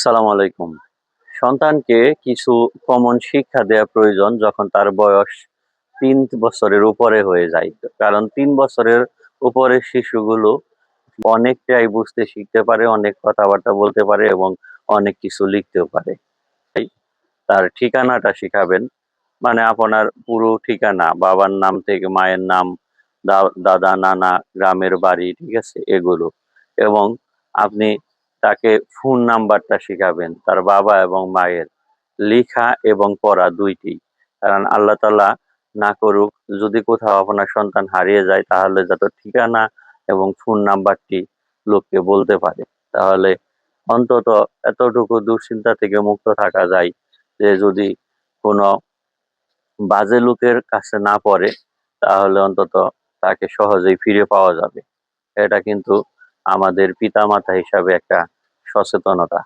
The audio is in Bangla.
আসসালামু আলাইকুম। সন্তানকে কিছু কমন শিক্ষা দেয়া প্রয়োজন যখন তার বয়স ৩ বছরের উপরে হয়ে যায়। কারণ ৩ বছরের উপরের শিশুগুলো অনেকটাই বুঝতে শিখতে পারে, অনেক কথাবার্তা বলতে পারে এবং অনেক কিছু লিখতেও পারে। তাই তার ঠিকানাটা শিখাবেন। মানে আপনার পুরো ঠিকানা, বাবার নাম থেকে মায়ের নাম, দাদা, নানা, গ্রামের বাড়ি, ঠিক আছে? এগুলো। এবং আপনি তাকে ফোন নাম্বারটা শিখাবেন, তার বাবা এবং মায়ের। লিখা এবং পড়া ২ টিই। কারণ আল্লাহ তাআলা না করুক যদি কোথাও আপনার সন্তান হারিয়ে যায় তাহলে যাতে ঠিকানা এবং ফোন নাম্বারটি লোককে বলতে পারে। তাহলে অন্তত এতটুকু দুশ্চিন্তা থেকে মুক্ত থাকা যায় যে যদি কোনো বাজে লোকের কাছে না পড়ে, তাহলে অন্তত তাকে সহজেই ফিরে পাওয়া যাবে। এটা কিন্তু আমাদের পিতামাতা হিসাবে একটা সচেতনতা।